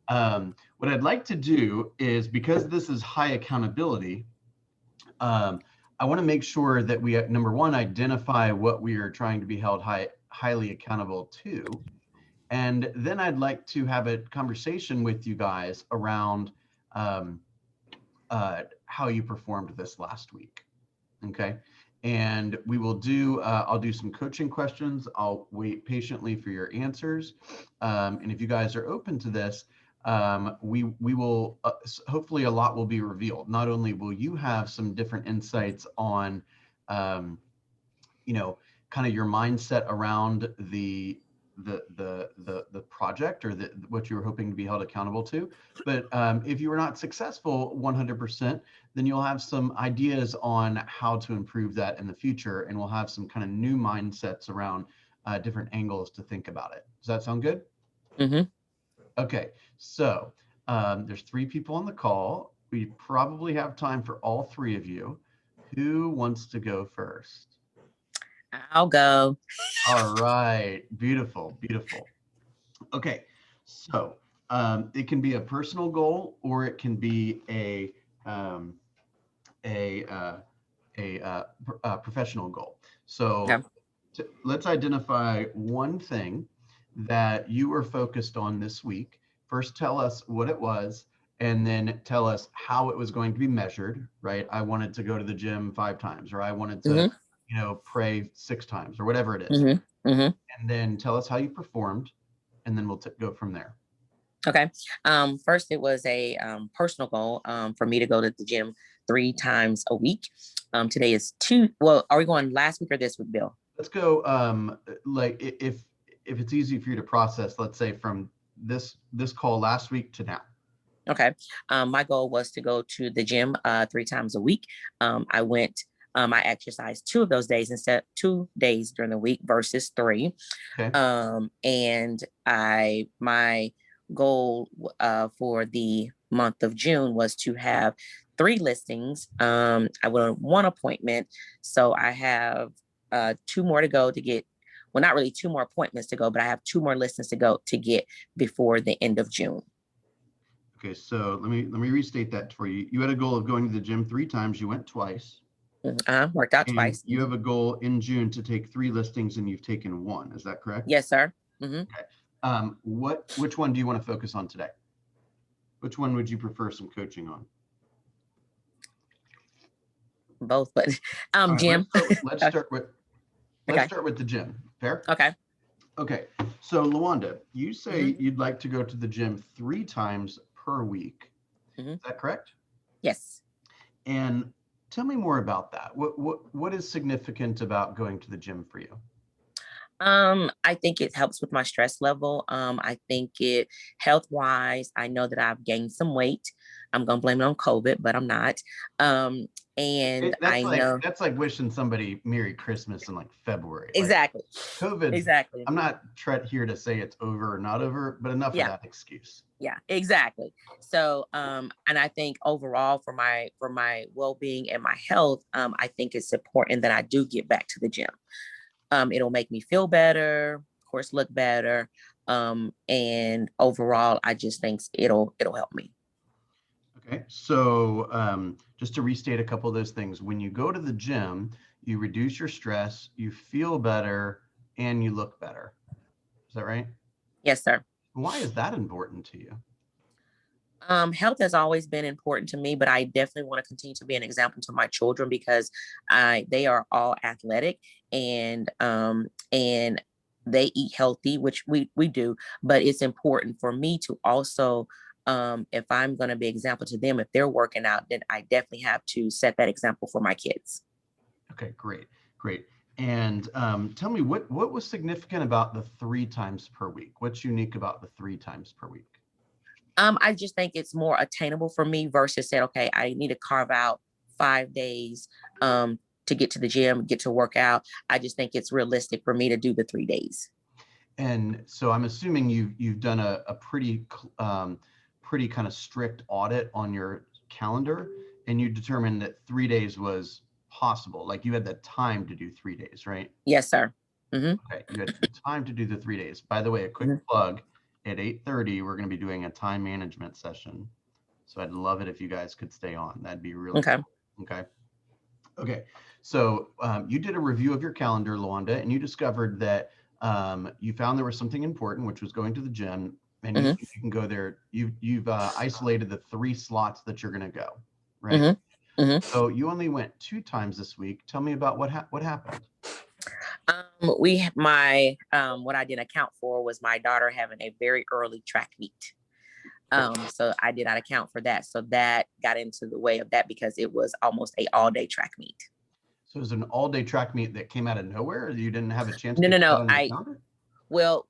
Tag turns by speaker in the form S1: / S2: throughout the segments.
S1: What I'd like to do is, because this is high accountability, I want to make sure that we, number one, identify what we are trying to be held highly accountable to. And then I'd like to have a conversation with you guys around um, how you performed this last week. Okay. And we will do, I'll do some coaching questions. I'll wait patiently for your answers. And if you guys are open to this, we will, hopefully a lot will be revealed. Not only will you have some different insights on, um, kind of your mindset around the project, or what you were hoping to be held accountable to. But if you were not successful 100%, then you'll have some ideas on how to improve that in the future, and we'll have some kind of new mindsets around different angles to think about it. Does that sound good?
S2: Mm-hmm.
S1: Okay, so there's 3 people on the call. We probably have time for all 3 of you. Who wants to go first?
S2: I'll go.
S1: All right, beautiful, beautiful. Okay, so it can be a personal goal, or it can be um, a uh, a professional goal.
S2: Okay.
S1: So let's identify one thing that you were focused on this week. First, tell us what it was, and then tell us how it was going to be measured. Right? I wanted to go to the gym 5 times, or I wanted to,
S2: Mm-hmm.
S1: pray 6 times, or whatever it is.
S2: Mm-hmm. Mm-hmm.
S1: And then tell us how you performed, and then we'll go from there.
S2: Okay. First, it was a personal goal for me to go to the gym 3 times a week. Today is two. Well, are we going last week or this week, Bill?
S1: Let's go. Like, if it's easy for you to process, let's say from this call last week to now.
S2: Okay. My goal was to go to the gym 3 times a week. I went. I exercised 2 of those days instead 2 days during the week versus 3.
S1: Okay.
S2: And my goal for the month of June was to have 3 listings. I went on 1 appointment, so I have 2 more to go to get. Well, not really 2 more appointments to go, but I have 2 more listings to go to get before the end of June.
S1: Okay. So let me restate that for you. You had a goal of going to the gym 3 times. You went twice,
S2: Worked out
S1: and
S2: twice.
S1: you have a goal in June to take 3 listings, and you've taken 1. Is that correct?
S2: Yes, sir. Mm-hmm.
S1: Okay. Which one do you want to focus on today? Which one would you prefer some coaching on?
S2: Both, but
S1: All right.
S2: Jim.
S1: Let's start with
S2: Okay.
S1: the gym. Fair?
S2: Okay.
S1: Okay, so Lawanda, you say
S2: Mm-hmm.
S1: you'd like to go to the gym 3 times per week.
S2: Mm-hmm.
S1: Is that correct?
S2: Yes.
S1: And tell me more about that. What is significant about going to the gym for you?
S2: I think it helps with my stress level. I think it health wise, I know that I've gained some weight. I'm gonna blame it on COVID, but I'm not. Um, and
S1: That's
S2: I
S1: like
S2: know
S1: wishing somebody Merry Christmas in like February. Like,
S2: exactly,
S1: COVID's.
S2: exactly.
S1: I'm not here to say it's over or not over, but enough of
S2: Yeah,
S1: that excuse.
S2: yeah, exactly. So, and I think overall for my well being and my health, I think it's important that I do get back to the gym. It'll make me feel better, of course, look better. And overall, I just think it'll help me.
S1: Okay, so just to restate a couple of those things, when you go to the gym, you reduce your stress, you feel better, and you look better. Is that right?
S2: Yes, sir.
S1: Why is that important to you?
S2: Health has always been important to me, but I definitely want to continue to be an example to my children because they are all athletic and they eat healthy, which we do. But it's important for me to also, if I'm going to be an example to them, if they're working out, then I definitely have to set that example for my kids.
S1: Okay, great, great. And tell me what was significant about the 3 times per week? What's unique about the 3 times per week?
S2: I just think it's more attainable for me versus saying, okay, I need to carve out 5 days to get to the gym, get to work out. I just think it's realistic for me to do the 3 days.
S1: And so I'm assuming you've done a pretty kind of strict audit on your calendar, and you determined that 3 days was possible. Like, you had the time to do 3 days, right?
S2: Yes, sir. Mm-hmm.
S1: Okay, you had the time to do the 3 days. By the way, a quick
S2: Mm-hmm.
S1: plug. at 8:30, we're going to be doing a time management session. So I'd love it if you guys could stay on. That'd be really
S2: Okay.
S1: cool. Okay. Okay. So you did a review of your calendar, Luanda, and you discovered that you found there was something important, which was going to the gym, and
S2: Mm-hmm.
S1: you can go there. You've isolated the 3 slots that you're going to go, right?
S2: Mm-hmm. Mm-hmm.
S1: So you only went 2 times this week. Tell me about what happened.
S2: What I didn't account for was my daughter having a very early track meet. So I did not account for that. So that got into the way of that because it was almost a all-day track meet.
S1: So it was an all-day track meet that came out of nowhere, or you didn't have a chance
S2: No,
S1: to
S2: no,
S1: get
S2: no.
S1: on your calendar?
S2: Well,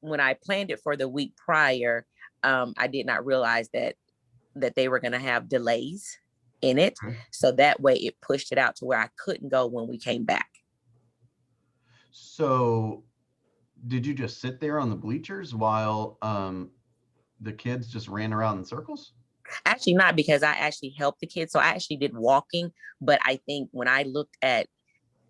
S2: when I planned it for the week prior, I did not realize that they were going to have delays in it.
S1: Okay.
S2: So that way it pushed it out to where I couldn't go when we came back.
S1: So did you just sit there on the bleachers while the kids just ran around in circles?
S2: Actually not, because I actually helped the kids. So I actually did walking, but I think when I looked at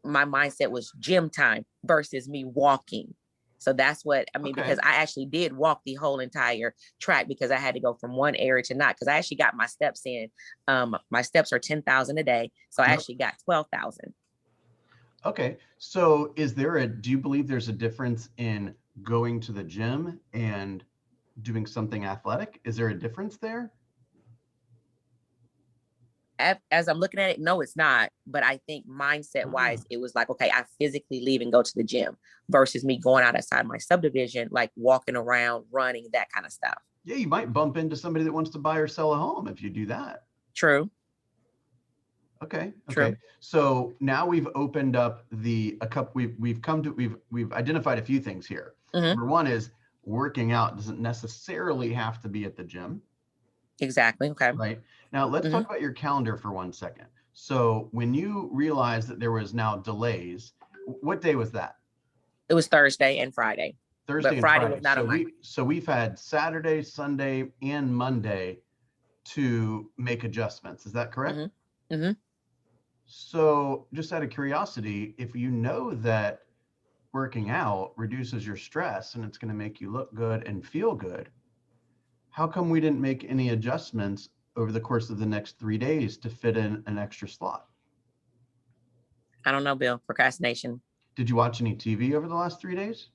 S2: my mindset was gym time versus me walking. So that's what I mean,
S1: Okay.
S2: because I actually did walk the whole entire track because I had to go from one area to not, because I actually got my steps in. My steps are 10,000 a day. So I
S1: Yep.
S2: actually got 12,000.
S1: Okay. So do you believe there's a difference in going to the gym and doing something athletic? Is there a difference there?
S2: As I'm looking at it, no, it's not. But I think mindset wise, it was like, okay, I physically leave and go to the gym versus me going outside my subdivision, like walking around, running, that kind of stuff.
S1: Yeah, you might bump into somebody that wants to buy or sell a home if you do that.
S2: True.
S1: Okay.
S2: True.
S1: Okay. So now we've opened up we've identified a few things here.
S2: Mm-hmm.
S1: Number one is working out doesn't necessarily have to be at the gym.
S2: Exactly. Okay.
S1: Right. Now let's talk about your calendar for 1 second. So when you realized that there was now delays, what day was that?
S2: It was Thursday and Friday.
S1: Thursday and
S2: Friday
S1: Friday.
S2: was not on my.
S1: So we've had Saturday, Sunday, and Monday to make adjustments. Is that correct?
S2: Mm-hmm. Mm-hmm.
S1: So just out of curiosity, if you know that working out reduces your stress and it's going to make you look good and feel good, how come we didn't make any adjustments over the course of the next 3 days to fit in an extra slot?
S2: I don't know, Bill. Procrastination.
S1: Did you watch any TV over the last 3 days?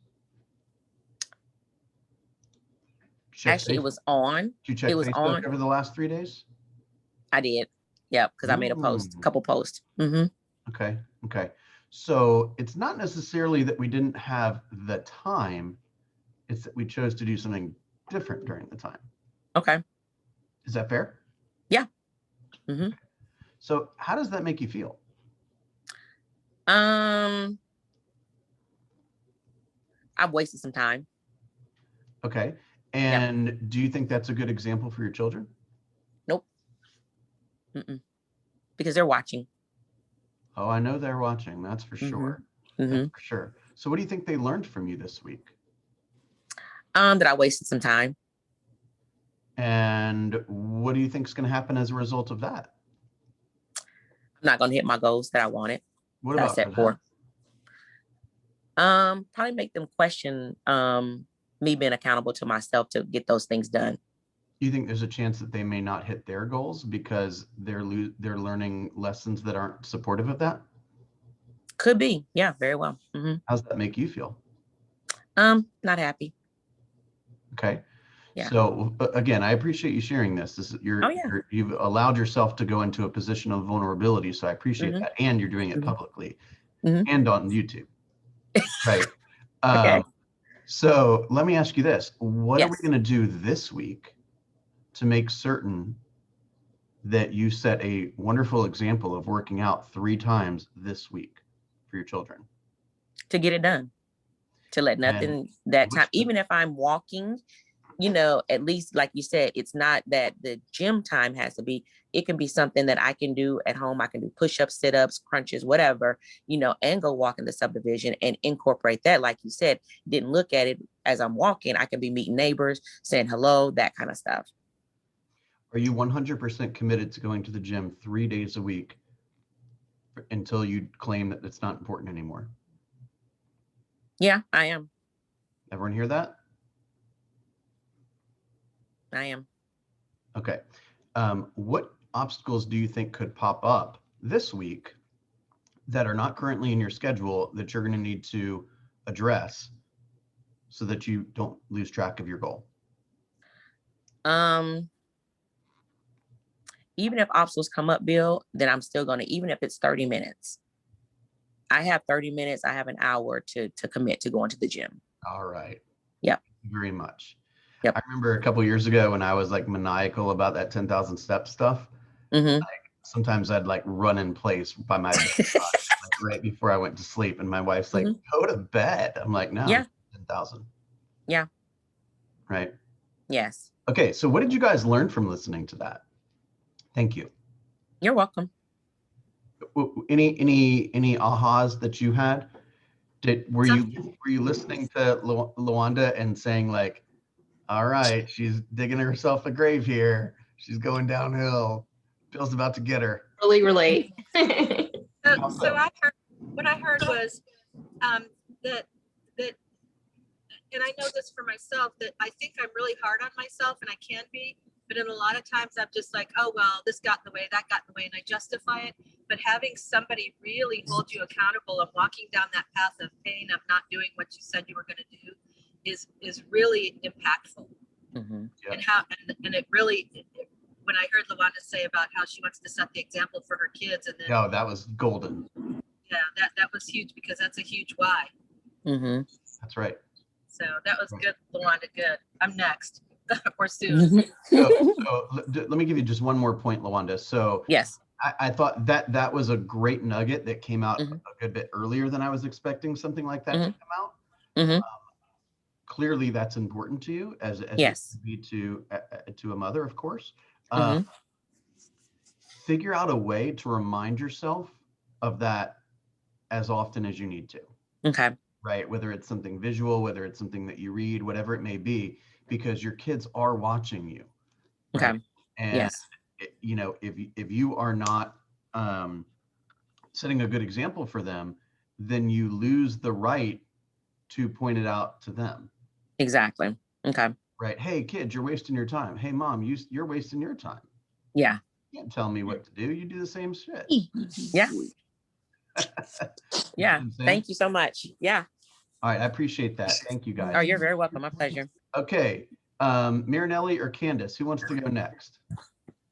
S2: Actually, it was on.
S1: Did you check
S2: It was
S1: Facebook
S2: on.
S1: over the last 3 days?
S2: I did. Yep, because I made a couple posts. Mm-hmm.
S1: Okay. Okay. So it's not necessarily that we didn't have the time, it's that we chose to do something different during the time.
S2: Okay.
S1: Is that fair?
S2: Yeah. Mm-hmm.
S1: So how does that make you feel?
S2: I've wasted some time.
S1: Okay. And do you think that's a good example for your children?
S2: Nope. Mm-mm. Because they're watching.
S1: Oh, I know they're watching. That's for sure.
S2: Mm-hmm.
S1: That's for sure. So what do you think they learned from you this week?
S2: That I wasted some time.
S1: And what do you think is going to happen as a result of that?
S2: I'm not going to hit my goals that I wanted.
S1: What about
S2: set for? Probably make them question me being accountable to myself to get those things done.
S1: You think there's a chance that they may not hit their goals because they're learning lessons that aren't supportive of that?
S2: Could be. Yeah, very well. Mm-hmm.
S1: How's that make you feel?
S2: Not happy.
S1: Okay.
S2: Yeah.
S1: So again, I appreciate you sharing this. You've allowed yourself to go into a position of vulnerability. So I appreciate that. And you're doing it publicly and on YouTube. Right.
S2: Okay.
S1: So let me ask you this. What are we going to do this week to make certain that you set a wonderful example of working out 3 times this week for your children?
S2: To get it done. To let nothing time, even if I'm walking, at least like you said, it's not that the gym time has to be, it can be something that I can do at home. I can do push-ups, sit-ups, crunches, whatever, and go walk in the subdivision and incorporate that. Like you said, didn't look at it as I'm walking. I can be meeting neighbors, saying hello, that kind of stuff.
S1: Are you 100% committed to going to the gym 3 days a week until you claim that it's not important anymore?
S2: Yeah, I am.
S1: Everyone hear that?
S2: I am.
S1: Okay. What obstacles do you think could pop up this week that are not currently in your schedule that you're going to need to address so that you don't lose track of your goal?
S2: Even if obstacles come up, Bill, then I'm still going to, even if it's 30 minutes, I have 30 minutes, I have an hour to commit to going to the gym.
S1: All right.
S2: Yep.
S1: Thank you very much.
S2: Yep.
S1: I remember a couple of years ago when I was like maniacal about that 10,000 step stuff.
S2: Mm-hmm.
S1: Like, sometimes I'd like run in place by my bed, like right before I went to sleep, and my wife's like, "Go to bed." I'm like, "No,
S2: Yeah.
S1: 10,000."
S2: Yeah.
S1: Right.
S2: Yes.
S1: Okay. So what did you guys learn from listening to that? Thank you.
S2: You're welcome.
S1: Any ahas that you had? Were you listening to Lawanda and saying like, all right, she's digging herself a grave here. She's going downhill. Bill's about to get her.
S3: Really relate.
S4: So I heard, what I heard was that, and I know this for myself, that I think I'm really hard on myself, and I can be, but in a lot of times I'm just like, oh, well, this got in the way, that got in the way, and I justify it. But having somebody really hold you accountable and walking down that path of pain of not doing what you said you were going to do is really impactful.
S2: Mm-hmm.
S1: Yeah.
S4: And it really, when I heard Lawanda say about how she wants to set the example for her kids, and then
S1: that was golden.
S4: yeah, that was huge, because that's a huge why.
S2: Mm-hmm.
S1: That's right.
S4: So that was good, Lawanda. Good. I'm next. Or soon.
S1: So let me give you just one more point, Lawanda. So
S2: yes,
S1: I thought that was a great nugget that came out
S2: mm-hmm.
S1: a good bit earlier than I was expecting something like that
S2: mm-hmm.
S1: to come out.
S2: Mm-hmm.
S1: Clearly, that's important to you as
S2: yes.
S1: it would be to a mother, of course.
S2: Mm-hmm.
S1: Figure out a way to remind yourself of that as often as you need to.
S2: Okay.
S1: Right? Whether it's something visual, whether it's something that you read, whatever it may be, because your kids are watching you. Right?
S2: Okay.
S1: And
S2: yes.
S1: If you are not setting a good example for them, then you lose the right to point it out to them.
S2: Exactly. Okay.
S1: Right? Hey, kids, you're wasting your time. Hey, mom, you're wasting your time.
S2: Yeah.
S1: You can't tell me what to do. You do the same shit.
S2: Yeah. Yeah. Thank you so much. Yeah.
S1: All right. I appreciate that. Thank you, guys.
S2: Oh, you're very welcome. My pleasure.
S1: Okay. Marinelli or Candace, who wants to go next?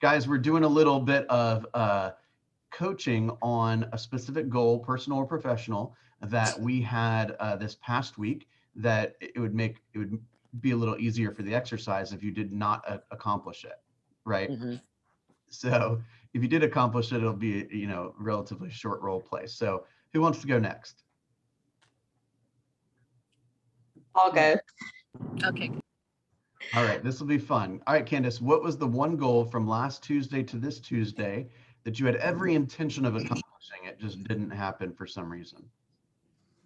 S1: Guys, we're doing a little bit of coaching on a specific goal, personal or professional, that we had this past week, that it would be a little easier for the exercise if you did not accomplish it, right?
S2: Mm-hmm.
S1: So if you did accomplish it, it'll be, relatively short role play. So who wants to go next?
S3: I'll go.
S4: Okay.
S1: All right, this will be fun. All right, Candace, what was the one goal from last Tuesday to this Tuesday that you had every intention of accomplishing? It just didn't happen for some reason.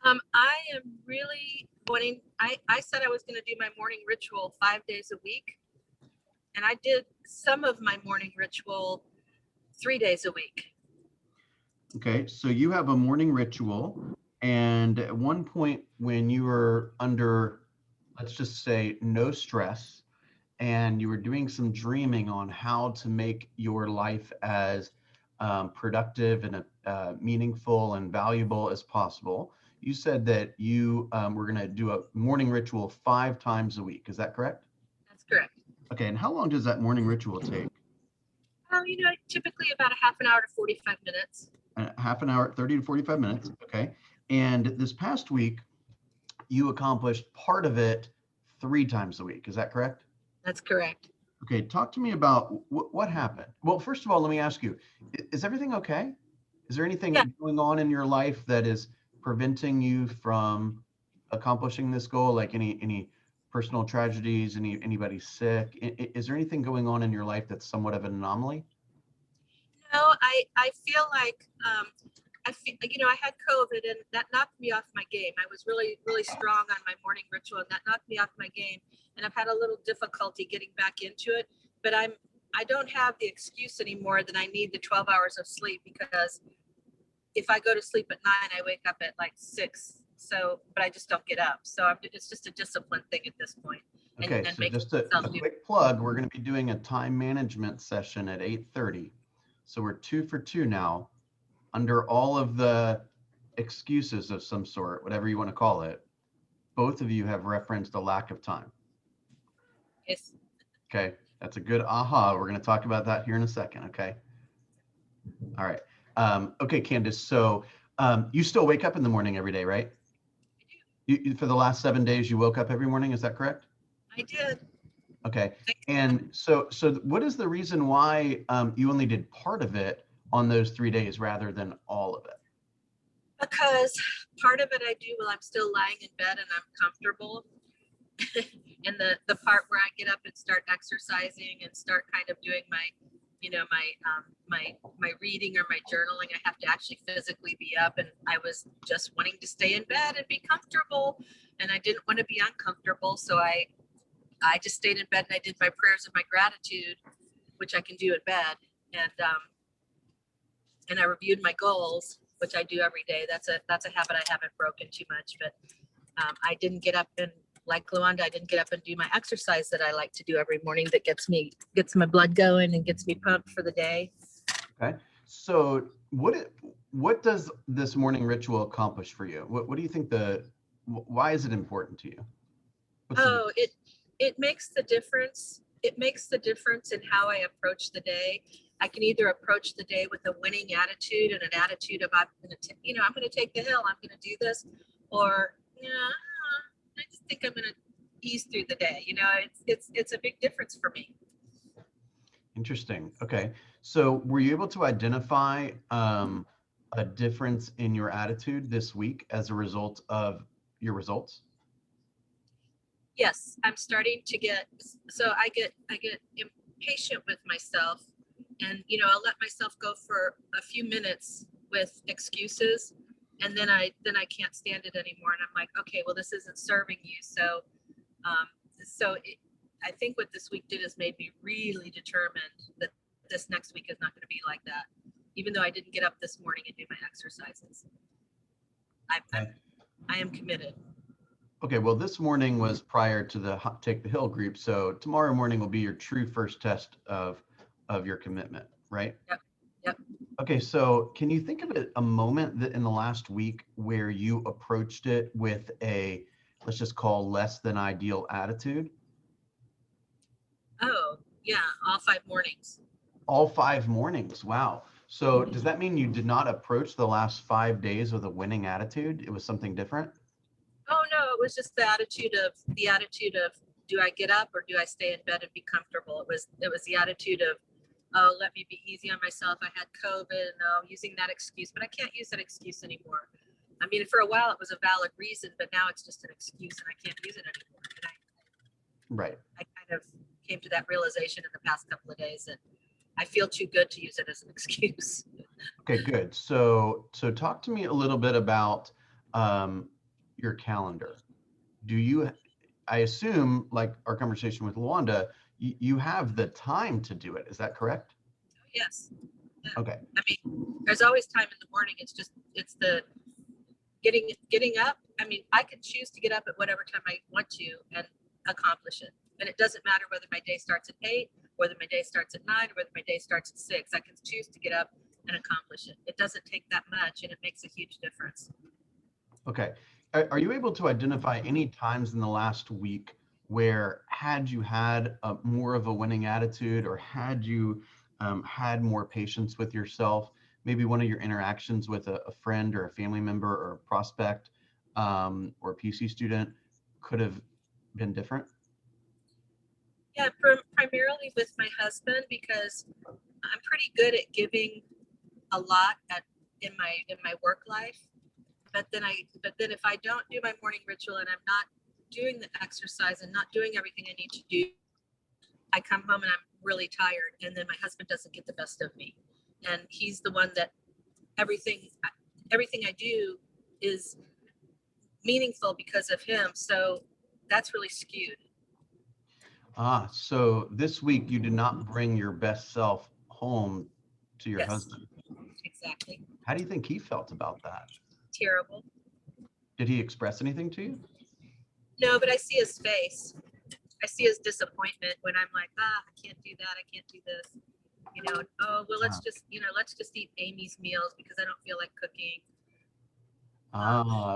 S4: I am really wanting, I said I was going to do my morning ritual 5 days a week. And I did some of my morning ritual 3 days a week.
S1: Okay, so you have a morning ritual. And at one point when you were under, let's just say, no stress, and you were doing some dreaming on how to make your life as productive and meaningful and valuable as possible, you said that you were going to do a morning ritual 5 times a week. Is that correct?
S4: That's correct.
S1: Okay, and how long does that morning ritual take?
S4: Typically about a half an hour to 45 minutes.
S1: Half an hour, 30 to 45 minutes. Okay. And this past week, you accomplished part of it 3 times a week. Is that correct?
S4: That's correct.
S1: Okay. Talk to me about what happened. Well, first of all, let me ask you, is everything okay? Is there anything going on in your life that is preventing you from accomplishing this goal? Like any personal tragedies, anybody sick? Is there anything going on in your life that's somewhat of an anomaly?
S4: No, I feel like I had COVID, and that knocked me off my game. I was really, really strong on my morning ritual, and that knocked me off my game. And I've had a little difficulty getting back into it, but I don't have the excuse anymore that I need the 12 hours of sleep, because if I go to sleep at 9, I wake up at like 6. So, but I just don't get up. So it's just a discipline thing at this point.
S1: Okay,
S4: and
S1: so
S4: make
S1: just a
S4: myself do.
S1: quick plug, we're going to be doing a time management session at 8:30. So we're 2 for 2 now. Under all of the excuses of some sort, whatever you want to call it, both of you have referenced a lack of time.
S4: Yes.
S1: Okay, that's a good aha. We're going to talk about that here in a second. Okay. All right. Okay, Candace. So you still wake up in the morning every day, right? For the last 7 days, you woke up every morning. Is that correct?
S4: I did.
S1: Okay. And so what is the reason why you only did part of it on those 3 days rather than all of it?
S4: Because part of it I do while I'm still lying in bed and I'm comfortable. And the part where I get up and start exercising and start kind of doing my, you know, my reading or my journaling, I have to actually physically be up. And I was just wanting to stay in bed and be comfortable. And I didn't want to be uncomfortable. So I just stayed in bed and I did my prayers and my gratitude, which I can do in bed. And I reviewed my goals, which I do every day. That's a habit I haven't broken too much, but I didn't get up and, like Luanda, I didn't get up and do my exercise that I like to do every morning that gets my blood going and gets me pumped for the day. Okay.
S1: So what does this morning ritual accomplish for you? What do you think why is it important to you?
S4: It makes the difference. It makes the difference in how I approach the day. I can either approach the day with a winning attitude and an attitude of I'm going to take the hill. I'm going to do this, or I just think I'm going to ease through the day. It's a big difference for me.
S1: Interesting. Okay. So were you able to identify a difference in your attitude this week as a result of your results?
S4: Yes, I'm starting to I get impatient with myself, and I'll let myself go for a few minutes with excuses, and then I can't stand it anymore, and I'm like, okay, well, this isn't serving you. So I think what this week did is made me really determined that this next week is not going to be like that, even though I didn't get up this morning and do my exercises. I am committed.
S1: Okay, well, this morning was prior to the Take the Hill group, so tomorrow morning will be your true first test of your commitment, right?
S4: Yep.
S1: Okay, so can you think of a moment that in the last week where you approached it with a, let's just call, less than ideal attitude?
S4: Oh, yeah, all 5 mornings.
S1: All 5 mornings, wow. So does that mean you did not approach the last 5 days with a winning attitude? It was something different?
S4: Oh no, it was just the attitude of do I get up or do I stay in bed and be comfortable? It was the attitude of, oh, let me be easy on myself. I had COVID, and using that excuse, but I can't use that excuse anymore. I mean, for a while it was a valid reason, but now it's just an excuse and I can't use it anymore. And
S1: Right.
S4: I kind of came to that realization in the past couple of days, and I feel too good to use it as an excuse.
S1: Okay, good. So talk to me a little bit about your calendar. I assume, like our conversation with Luanda, you have the time to do it. Is that correct?
S4: Yes. Yeah.
S1: Okay.
S4: I mean, there's always time in the morning. It's the getting up. I mean, I can choose to get up at whatever time I want to and accomplish it. And it doesn't matter whether my day starts at 8, whether my day starts at 9, or whether my day starts at 6. I can choose to get up and accomplish it. It doesn't take that much, and it makes a huge difference.
S1: Okay. Are you able to identify any times in the last week where, had you had more of a winning attitude, or had you had more patience with yourself, maybe one of your interactions with a friend or a family member or a prospect or a PC student could have been different?
S4: Yeah, primarily with my husband, because I'm pretty good at giving a lot in my work life. But then if I don't do my morning ritual and I'm not doing the exercise and not doing everything I need to do, I come home and I'm really tired, and then my husband doesn't get the best of me. And he's the one that everything I do is meaningful because of him. So that's really skewed.
S1: So this week you did not bring your best self home to your husband.
S4: Exactly.
S1: How do you think he felt about that?
S4: Terrible.
S1: Did he express anything to you?
S4: No, but I see his face. I see as disappointment when I'm like, I can't do that. I can't do this. You know, oh, well, let's just eat Amy's meals because I don't feel like cooking.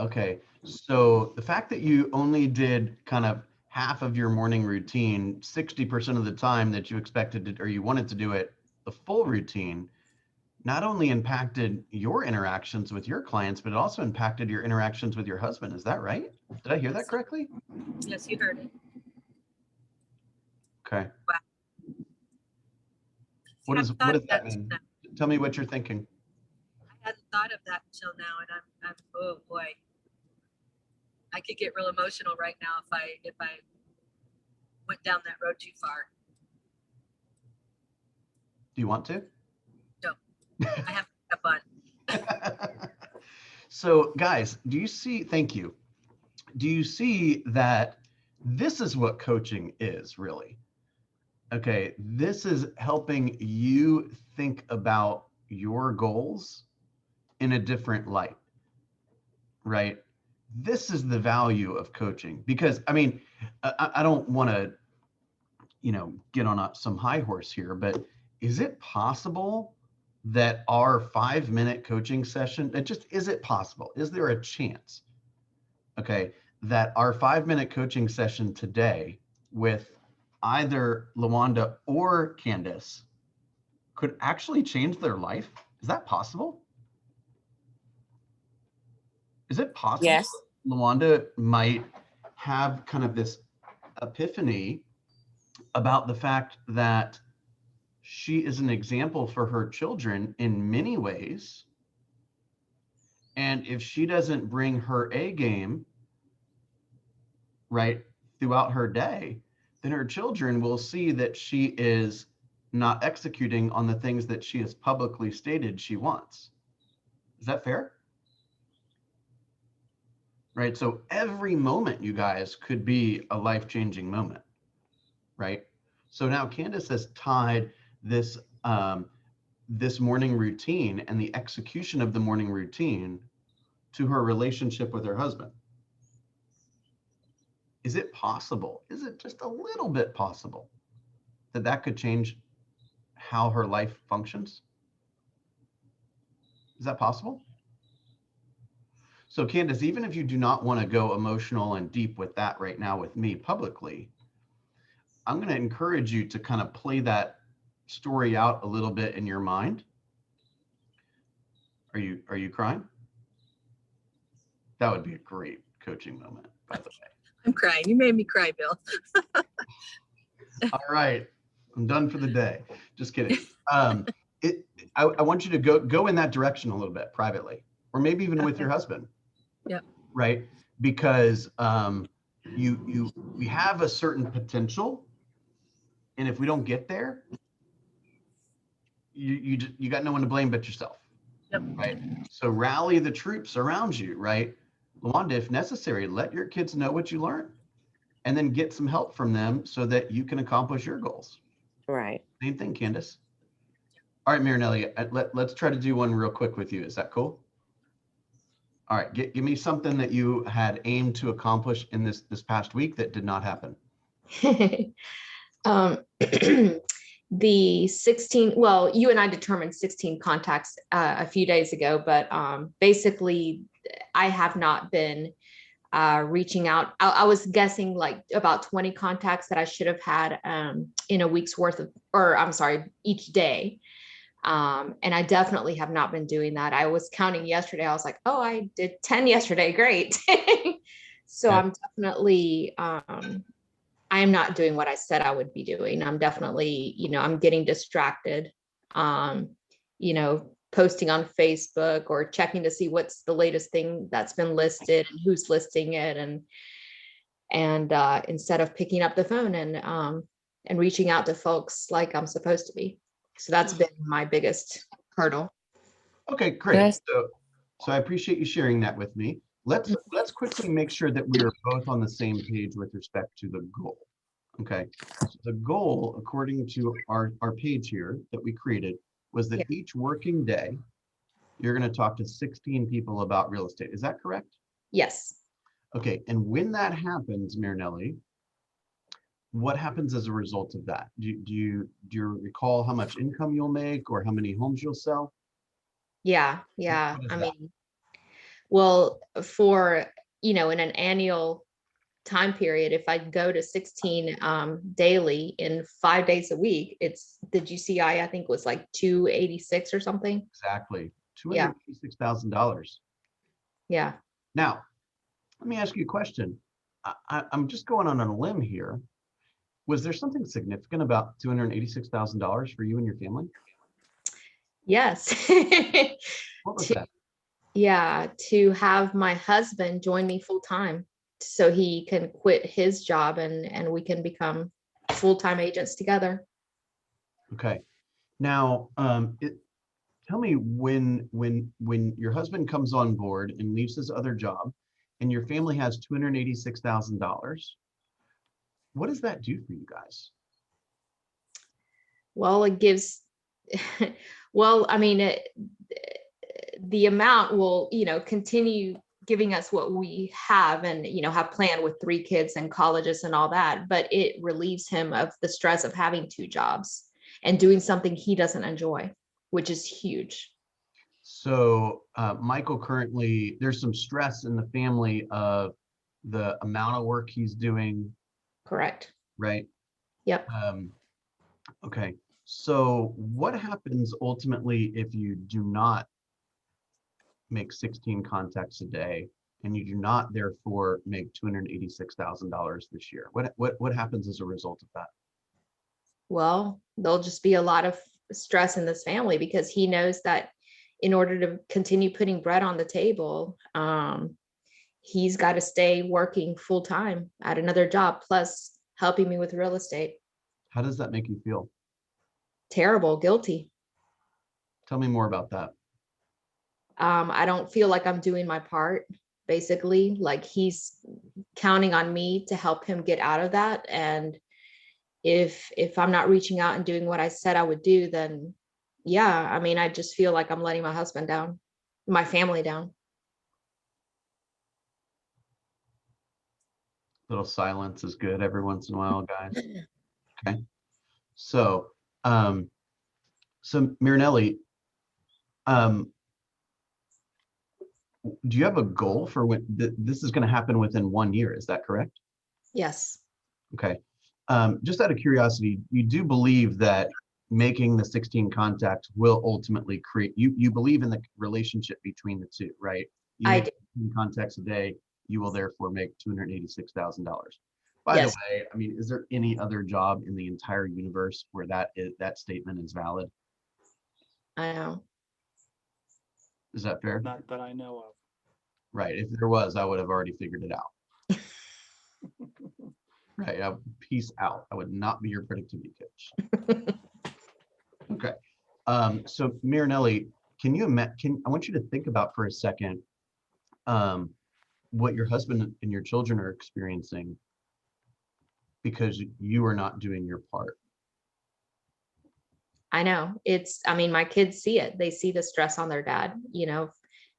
S1: Okay. So the fact that you only did kind of half of your morning routine, 60% of the time that you expected to, or you wanted to do it, the full routine, not only impacted your interactions with your clients, but it also impacted your interactions with your husband. Is that right? Did I hear that correctly?
S4: Yes, you heard it.
S1: Okay.
S4: Wow.
S1: What does that
S4: until
S1: mean?
S4: now.
S1: Tell me what you're thinking.
S4: I hadn't thought of that until now, and I'm oh boy, I could get real emotional right now if I went down that road too far.
S1: Do you want to?
S4: No, I have to have fun.
S1: So guys, do you see, thank you. Do you see that this is what coaching is really? Okay, this is helping you think about your goals in a different light, right? This is the value of coaching because I mean, I don't want to, get on some high horse here, but is it possible that our 5-minute coaching session, is it possible? Is there a chance, okay, that our 5-minute coaching session today with either Lawanda or Candace could actually change their life? Is that possible? Is it possible
S2: Yes.
S1: Lawanda might have kind of this epiphany about the fact that she is an example for her children in many ways. And if she doesn't bring her A game, right, throughout her day, then her children will see that she is not executing on the things that she has publicly stated she wants. Is that fair? Right. So every moment, you guys, could be a life-changing moment, right? So now Candace has tied this this morning routine and the execution of the morning routine to her relationship with her husband. Is it possible? Is it just a little bit possible that that could change how her life functions? Is that possible? So Candace, even if you do not want to go emotional and deep with that right now with me publicly, I'm going to encourage you to kind of play that story out a little bit in your mind. Are you crying? That would be a great coaching moment, by the way.
S4: I'm crying. You made me cry, Bill.
S1: All right, I'm done for the day. Just kidding. I want you to go in that direction a little bit privately, or maybe even with your husband.
S4: Yep.
S1: Right, because we have a certain potential, and if we don't get there, you got no one to blame but yourself.
S4: Yep.
S1: Right. So rally the troops around you. Right, Lawanda, if necessary, let your kids know what you learned, and then get some help from them so that you can accomplish your goals.
S2: Right.
S1: Same thing, Candace. All right, Marinelli, let's try to do one real quick with you. Is that cool? All right, give me something that you had aimed to accomplish in this past week that did not happen.
S3: The 16, well, you and I determined 16 contacts a few days ago, but basically I have not been reaching out. I was guessing like about 20 contacts that I should have had in a week's worth of, or I'm sorry, each day. And I definitely have not been doing that. I was counting yesterday. I was like, oh, I did 10 yesterday. Great. So I'm definitely, I am not doing what I said I would be doing. I'm definitely, I'm getting distracted, posting on Facebook or checking to see what's the latest thing that's been listed and who's listing it. And instead of picking up the phone and reaching out to folks like I'm supposed to be. So that's been my biggest hurdle.
S1: Okay, great. So I appreciate you sharing that with me. Let's quickly make sure that we are both on the same page with respect to the goal. Okay, so the goal, according to our page here that we created, was that each working day, you're going to talk to 16 people about real estate. Is that correct?
S3: Yes.
S1: Okay, and when that happens, Marinelli, what happens as a result of that? Do you recall how much income you'll make or how many homes you'll sell?
S3: Yeah,
S1: What is
S3: I
S1: that?
S3: mean, well, for, in an annual time period, if I go to 16 daily in 5 days a week, it's the GCI, I think was like 286 or something.
S1: Exactly.
S3: Yeah,
S1: $286,000.
S3: yeah.
S1: Now, let me ask you a question. I'm just going on a limb here. Was there something significant about $286,000 for you and your family?
S3: Yes.
S1: What was
S3: To,
S1: that?
S3: yeah, to have my husband join me full time so he can quit his job and we can become full-time agents together.
S1: Okay. Now, tell me when your husband comes on board and leaves his other job, and your family has $286,000. What does that do for you guys?
S3: Well, it gives, well, I mean, the amount will, continue giving us what we have and, have planned with 3 kids and colleges and all that, but it relieves him of the stress of having 2 jobs and doing something he doesn't enjoy, which is huge.
S1: So, Michael currently, there's some stress in the family of the amount of work he's doing,
S3: Correct.
S1: right?
S3: Yep.
S1: Okay. So what happens ultimately if you do not make 16 contacts a day and you do not therefore make $286,000 this year? What happens as a result of that?
S3: Well, there'll just be a lot of stress in this family because he knows that in order to continue putting bread on the table, he's got to stay working full time at another job, plus helping me with real estate.
S1: How does that make you feel?
S3: Terrible, guilty.
S1: Tell me more about that.
S3: I don't feel like I'm doing my part, basically. Like he's counting on me to help him get out of that. And if I'm not reaching out and doing what I said I would do, then yeah, I mean, I just feel like I'm letting my husband down, my family down.
S1: Little silence is good every once in a while, guys. Okay. So, um, so Marinelli, um, do you have a goal for when this is going to happen within 1 year? Is that correct?
S3: Yes,
S1: Okay. Just out of curiosity, you do believe that making the 16 contacts will ultimately create, you believe in the relationship between the two, right? You
S3: I
S1: make
S3: do.
S1: 16 contacts a day, you will therefore make $286,000. By the
S3: Yes,
S1: way, I mean, is there any other job in the entire universe where that statement is valid?
S3: I know.
S1: Is that fair?
S5: Not that I know of.
S1: Right. If there was, I would have already figured it out. Right. Peace out. I would not be your productivity coach. Okay. So Marinelli, can you imagine, I want you to think about for a second what your husband and your children are experiencing because you are not doing your part.
S3: I know. I mean, my kids see it. They see the stress on their dad,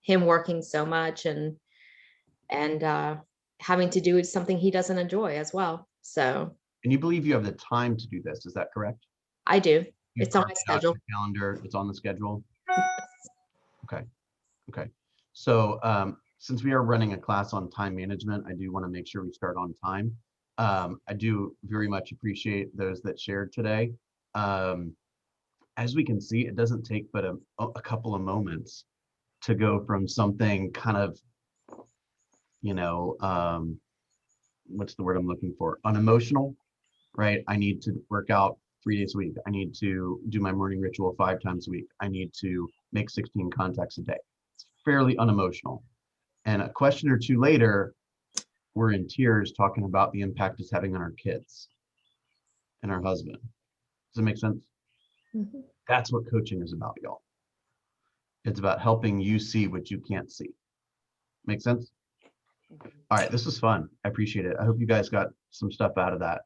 S3: him working so much and having to do something he doesn't enjoy as well. So
S1: And you believe you have the time to do this, is that correct?
S3: I do.
S1: You've
S3: It's on my
S1: carved it out in
S3: schedule.
S1: the calendar, it's on the schedule? Okay. Okay. So since we are running a class on time management, I do want to make sure we start on time. I do very much appreciate those that shared today. As we can see, it doesn't take but a couple of moments to go from something kind of, what's the word I'm looking for? Unemotional, right? I need to work out 3 days a week. I need to do my morning ritual 5 times a week. I need to make 16 contacts a day. It's fairly unemotional. And a question or two later, we're in tears talking about the impact it's having on our kids and our husband. Does it make sense?
S3: Mhm.
S1: That's what coaching is about, y'all. It's about helping you see what you can't see. Make sense? All right, this was fun. I appreciate it. I hope you guys got some stuff out of that.